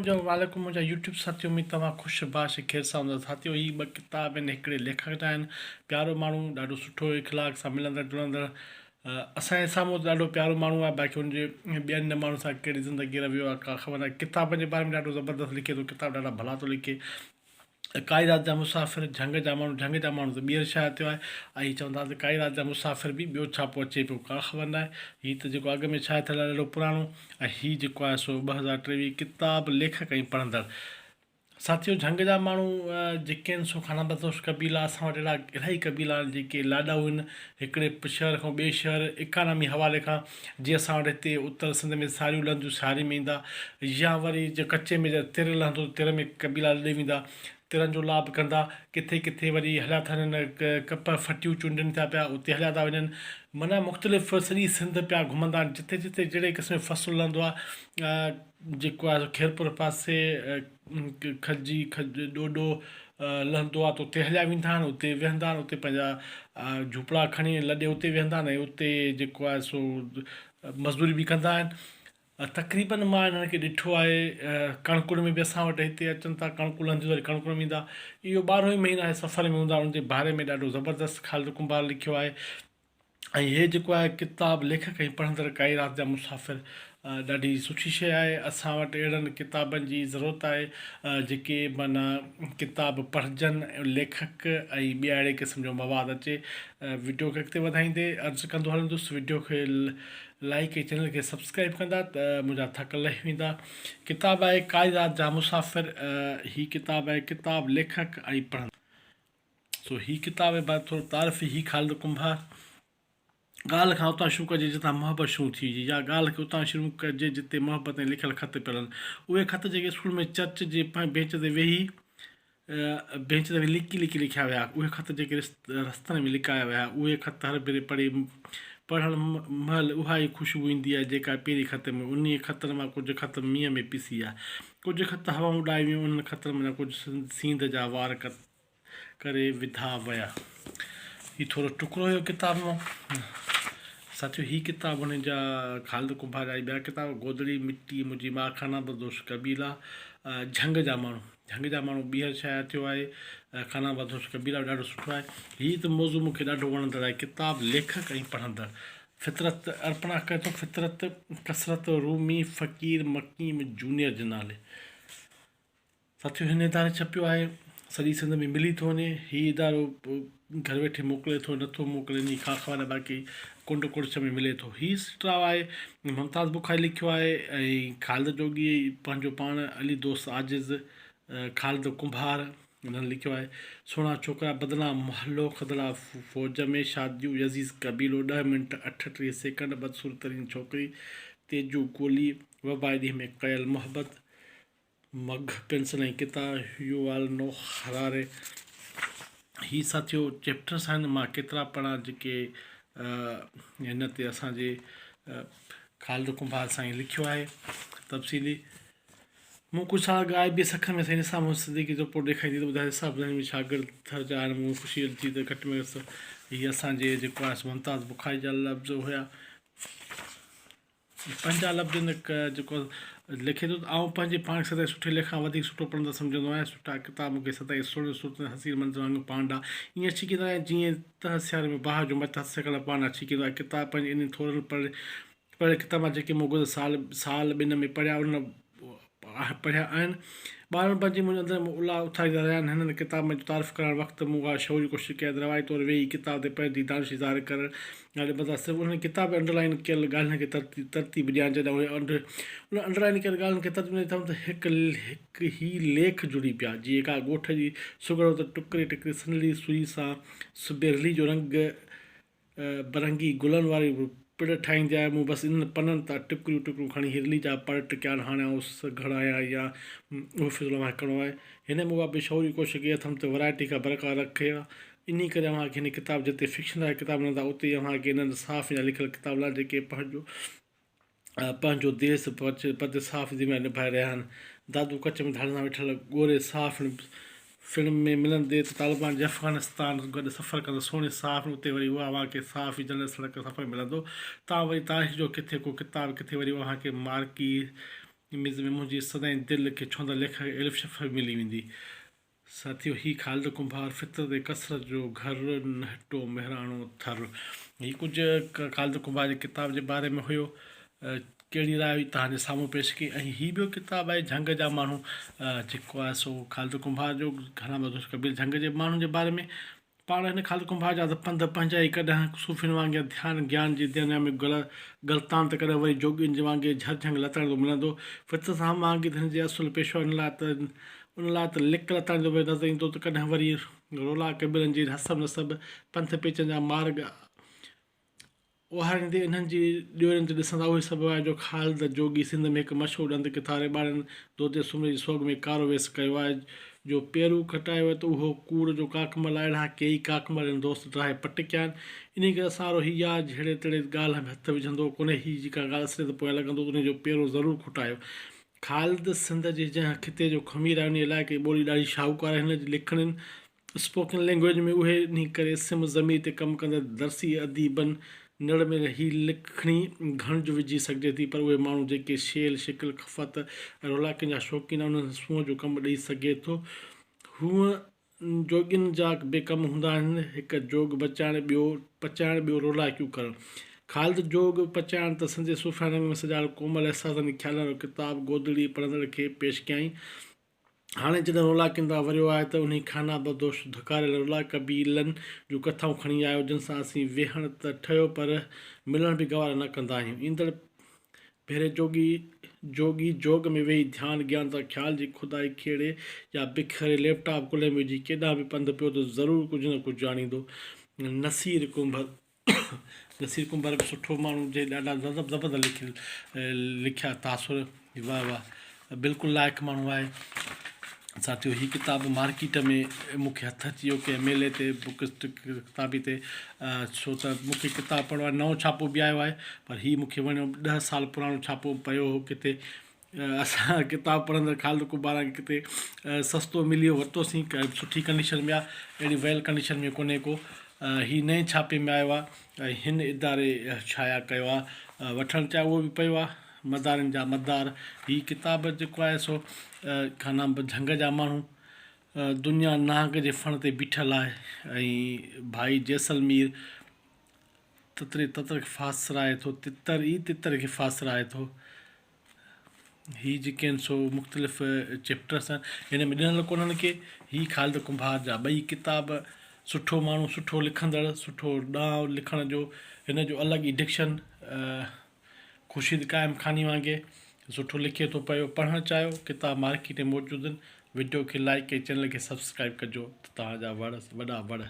मुझे वालेकुम मुझे यूट्यूब साथियों में तव्हां ख़ुशि बाश ख़ैर सां हूंदा साथियों। ही ॿ किताब आहिनि, हिकिड़े लेखक जा आहिनि। प्यारो माण्हू ॾाढो सुठो इख़लाक़ सां मिलंदड़ जुलंदड़ असांजे साम्हूं ॾाढो प्यारो माण्हू आहे। बाक़ी हुनजे ॿियनि माण्हुनि सां कहिड़ी ज़िंदगी रहियो आहे का ख़बर आहे। किताब जे बारे में ॾाढो ज़बरदस्त लिखे थो, किताब ॾाढा भला थो लिखे। काई रात जा मुसाफ़िर, झंग जा माण्हू त ॿीहर शायदि थियो आहे। ऐं चवंदा त काई रात जा मुसाफ़िर बि ॿियो छा पोइ अचे पियो का ख़बर न आहे। हीअ त जेको अॻ में छा थियल आहे ॾाढो पुराणो, ऐं हीअ जेको आहे सो 2023 किताब लेखक ऐं पढ़ंदड़। साथियों, झंग जा माण्हू जेके आहिनि सो खाना बदोश कबीला। असां वटि अहिड़ा इलाही कबीला आहिनि जेके लाॾाऊ आहिनि, हिकिड़े शहर खां ॿिए शहर इकानमी हवाले खां। जीअं असां वटि हिते उत्तर सिंध में सारियूं लहंदियूं सारी में ईंदा, या वरी जो कचे में तिर लहंदो तिर में कबीला लॾे वेंदा, तिरनि जो लाभ कंदा। किथे किथे वरी हलिया था वञनि, कप फटियूं चूंडियुनि थिया पिया उते हलिया था वञनि। माना मुख़्तलिफ़ सॼी सिंध पिया घुमंदा आहिनि। जिते जिते जहिड़े क़िस्म जो फ़सुलु लहंदो आहे, जेको आहे खैरपुर पासे खजी ॾोॾो लहंदो आहे त उते हलिया वेंदा आहिनि, उते विहंदा आहिनि, उते पंहिंजा झूपड़ा खणी लॾे उते विहंदा आहिनि ऐं उते जेको आहे सो मज़दूरी बि कंदा आहिनि। तक़रीबन मां हिननि खे ॾिठो आहे। कणकुड़ में बि असां वटि हिते अचनि था, कणकुड़ लहंदियूं वरी कणकुड़ में ईंदा। इहो 12 महीना आहे सफ़र में हूंदा। उनजे बारे में ॾाढो ज़बरदस्त खालिद क़ुंभार लिखियो आहे। ऐं इहे जेको आहे किताब लेखक ऐं पढ़ंदड़ काई रात जा मुसाफ़िर ॾाढी सुठी शइ आहे। असां वटि अहिड़नि किताबनि जी ज़रूरत आहे जेके माना किताब पढ़जनि, लेखक ऐं ॿिया अहिड़े क़िस्म जो मवादु अचे। वीडियो खे अॻिते वधाईंदे अर्ज़ु कंदो हलंदुसि, वीडियो खे लाइक ऐं चैनल खे सब्सक्राइब कंदा त मुंहिंजा थक लही वेंदा। किताब आहे काई रात जा मुसाफ़िर। ही किताब आहे किताब लेखक ऐं पढ़ंदड़। सो ही किताब जे बारे थोरो तारीफ़। ही खालिद क़ुंभार। ॻाल्हि खां उतां शुरू कजे जितां मोहबत शुरू थी हुजे, या ॻाल्हि खे उतां शुरू कजे जिते मोहबत ऐं लिखियल ख़त पियल आहिनि। उहे ख़त जेके स्कूल में चर्च जे बेंच ते वेही लिकी लिकी लिखिया विया, उहे ख़त जेके रस्तनि में लिकाया विया, उहे ख़त हर भेरे पढ़ण महिल उहा ई ख़ुशबू ईंदी आहे जेका पहिरीं ख़त में। उन ख़तनि मां कुझु ख़त मींहं में पिसी विया, कुझु ख़त हवा उॾाए वियूं, उन्हनि ख़तनि मां कुझु सींध जा वार करे विधा विया। हीउ थोरो टुकड़ो हुयो किताब मां। साथियों, ही किताब हुन जा खालिद क़ुंभार जा ॿिया किताब गोदड़ी मिट्टी मुंहिंजी मां, खाना बदोश कबीला, झंग जा माण्हू ॿीहर शायदि थियो आहे, खाना बदोश कबीला ॾाढो सुठो आहे। हीअ त मौज़ू मूंखे ॾाढो वणंदड़ आहे, किताब लेखक ऐं पढ़ंदड़। फितरत अर्पणा करे थो, फितरत कसरत रूमी फ़क़ीर मकीम जूनियर जे नाले। साथियों, हिन इदारे छपियो आहे, सॼी सिंध में मिली थो वञे। हीउ इदारो घर वेठे मोकिले थो नथो मोकिले नी का ख़बर आहे, बाक़ी कुंड कुड़छ में मिले थो। हीउ स्ट्राव आहे, मुमताज़ बुखारी लिखियो आहे। ऐं खालिद जोगी पंहिंजो पाण अली दोस्त आजिज़ खालिद क़ुंभार हुननि लिखियो आहे। सुहिणा छोकिरा बदनाम महलो खदड़ा फ़ौज में शादियूं यज़ीज़ कबीलो 10 मिंट 38 सेकंड बदसूरतरीन छोकिरी तेजू गोली वबाए ॾींहं में कयल मोहबत मघ पेंसिल ऐं किताब युवाल नो हरारे। ही साथियों चैप्टर्स आहिनि। मां केतिरा पढ़ा जेके हिन ते असांजे खालिद क़ुंभार साईं लिखियो आहे तफ़सीली। मूं कुझु साल ॻाए बि सख में साईं सां सिंदगी जो पोइ ॾेखारींदी त ॿुधाए हिसाब में शागिर्द थर जा आहिनि। मूं ख़ुशी थी त घटि में घटि हीअ असांजे जेको आहे मुमताज़ बुखारी जा लफ़्ज़ हुया। पंहिंजा लफ़्ज़ जेको लिखे थो, आउं पंहिंजे पाण खे सदाईं सुठे लेख खां वधीक सुठो पढ़ंदड़ सम्झंदो आहियां। सुठा किताब मूंखे सदाईं सुहिणे सुहिणे हसीन मंज़र वांगुरु पांडा ईअं छिकींदो आहे जीअं त सियारे में बाहि जो मत हथ सेकण पांडा छिकींदो आहे। किताब पंहिंजे इन थोरनि पढ़े किताब जेके मूं गुज़िरियल साल ॿिनि में पढ़िया पढ़िया आहिनि। ॿारनि पंहिंजी मुंहिंजे अंदरि उला उथारींदा रहिया आहिनि। हिननि किताब में तारीफ़ करणु वक़्तु मूं उहा शौरी कोशिशि कई आहे रवायती तौरु वेही किताब ते पंहिंजी दानिश ज़ाहिर करणु ॻाल्हि बता सिर्फ़ु उन किताब अंडरलाइन कयल ॻाल्हियुनि खे तरतीब ॾियां। जॾहिं उहे उन अंडरलाइन कयल ॻाल्हियुनि खे तरतीब ॾियनि त हिकु ई लेख जुड़ी पिया। जीअं का ॻोठ जी सुगड़ो त टुकड़े टुकड़े सनली सुई सां सुबेरली जो रंग बरंगी गुलनि वारी पिड़ ठाहींदी आहे। मूं बसि इन पननि तां टिकरियूं टिकरियूं खणी हिरली जा पर टिकिया हाणे घड़ाया या उहो फिज़लो मां हिकिड़ो आहे। हिन में उहा बि शौरी कोशिशि कई अथमि त वैरायटी खां बरक़रार रखे। इन करे अव्हांखे हिन किताब जिते फिक्शन जा किताब मिलंदा उते अव्हांखे हिननि साफ़ या लिखियल किताब लाइ जेके पंहिंजो देश पद साफ़ ज़िम्मेदारी निभाए रहिया आहिनि। दादू कच्छ में धाड़े सां वेठल ॻोरे साफ़ फिल्म में मिलंदे त तालिबान जे अफ़गानिस्तान गॾु सफ़र कंदो सुहिणे साफ़ उते वरी उहा अव्हांखे साफ़ ई जनरल सड़क सफ़र मिलंदो। तव्हां वरी तारीख़ जो किथे को किताब किथे वरी अव्हांखे मार्की इमेज में मुंहिंजी सदाईं दिलि खे छूंदड़ लेखक एलिफ शफ़र मिली वेंदी। साथियो, ही ख़ालिद क़ुंभार फितरत ऐं कसरत जो घर नहटो महिराणो थर। ही कुझु ख़ालिद क़ुंभार जी किताब जे बारे में हुयो। कहिड़ी राय हुई तव्हांजे साम्हूं पेश कई। ऐं हीअ ॿियो किताबु आहे झंग जा माण्हू, जेको आहे सो ख़ालिद क़ुंभार जो घणा बदोश कबीर झंग जे माण्हुनि जे बारे में। पाण हिन ख़ालिद क़ुंभार जा त पंध पंहिंजा ई, कॾहिं सूफ़ियुनि वांगुरु ध्यानु ज्ञान जी दुनिया में गलतान त कॾहिं वरी जोगियुनि जे वांगुरु झंग लतण थो मिलंदो। फितरत सां वांगुरु हिन जे असुलु पेशवा उन लाइ त लिक लतण जो बि नज़र ईंदो, त कॾहिं वरी रोला कबीलनि जी हसब नसब पंथ पेचनि जा मार्ग उहारींदे इन्हनि जी ॾियोरियुनि ते ॾिसंदा। उहे सभु आहे जो ख़ालिद जोगी सिंध में हिकु मशहूरु ॾंद किथारे ॿारनि दोते सुम्ही सोग में कारो वेस कयो आहे। जो पेरू खटायो त उहो कूड़ जो काकमल अहिड़ा कई काकमल आहिनि दोस्त ठाहे पटिकिया आहिनि। इन करे असां ही यार जहिड़े तहिड़े ॻाल्हि में हथु विझंदो कोन्हे। ही जेका ॻाल्हि असले त पोइ लॻंदो उन जो पेरो ज़रूरु खुटायो। ख़ालिद सिंध जे जंहिं खिते जो ख़मीर आहे उन इलाइक़े जी ॿोली ॾाढी शाहूकार आहे। हिन जी लिखणनि स्पोकन लैंग्वेज में उहे इन करे सिम ज़मीर ते कमु कंदड़ दर्सी अदीबनि नड़ में ही लिखणी घणिज विझी सघिजे थी। पर उहे माण्हू जेके शेल शिकिल खफ़त ऐं रोलाकियुनि जा शौक़ीन आहिनि उन्हनि सूंहं जो कमु ॾेई सघे थो। हूअं जोगियुनि जा बे कमु हूंदा आहिनि, हिकु जोग बचाइण, ॿियो पचाइण, ॿियो रोलाकियूं करणु। ख़ालिद जोग पचाइण त सिंधी सुफ़ियाननि में सॼायल कोमल अहसासनि ख़्यालनि जो किताबु गोदड़ी पढ़ंदड़ खे पेश कयईं। हाणे जॾहिं रोलाकियुनि तां वरियो आहे त उन खाना बदोश धकारियल रोला कबीलनि जूं कथाऊं खणी आयो, जिन सां असीं वेहण त ठहियो पर मिलण बि गवारा न कंदा आहियूं। ईंदड़ भेरे जोगी जोग में वेही ध्यानु ज्ञान सां ख़्याल जी खुदाई खेड़े या बिखरे लैपटॉप कुल्हे में विझी केॾांहुं बि पंधु पियो त ज़रूरु कुझु न कुझु ॼाणींदो। नसीर कुंभर बि सुठो माण्हू जे ॾाढा ज़बरदस्त लिखिया तासुर, वाह वाह, बिल्कुलु लाइक़ु माण्हू आहे। साथियो, हीअ किताबु मार्केट में मूंखे हथु अची वियो कंहिं मेले ते बुक किताबी ते, छो त मूंखे किताबु पढ़णो आहे। नओं छापो बि आयो आहे, पर हीअ मूंखे वणियो। 10 साल पुराणो छापो पियो हो किथे। असां किताबु पढ़ंदड़ ख़ालिद क़ुंभार खे किथे सस्तो मिलियो, वरितोसीं, सुठी कंडीशन में आहे, अहिड़ी वेल कंडीशन में कोन्हे को। हीअ नए छापे में आयो आहे ऐं हिन इदारे शाया कयो आहे। वठणु चाहियो उहो बि पियो आहे, मदारनि जा मदार। हीअ किताबु जेको आहे सो खाना झंग जा माण्हू, दुनिया नांग जे फण ते बीठल आहे ऐं भाई जैसलमेर ततरे खे फासराए थो, तितर ई तितर खे फासराए थो। हीअ जेके आहिनि सो मुख़्तलिफ़ चैप्टर्स आहिनि, हिन में ॾिनल कोन्हनि के। हीअ ख़ालिद क़ुंभार जा ॿई किताब, सुठो माण्हू, सुठो लिखंदड़, सुठो ॾांहुं लिखण जो, हिन जो अलॻि ई डिक्शन, ख़ुर्शीद क़ाइम खानी वांगुरु सुठो लिखे थो पियो। पढ़णु चाहियो, किताब मार्केट में मौजूदु आहिनि। वीडियो खे लाइक ऐं चैनल खे सब्सक्राइब कजो त तव्हांजा वॾा वड़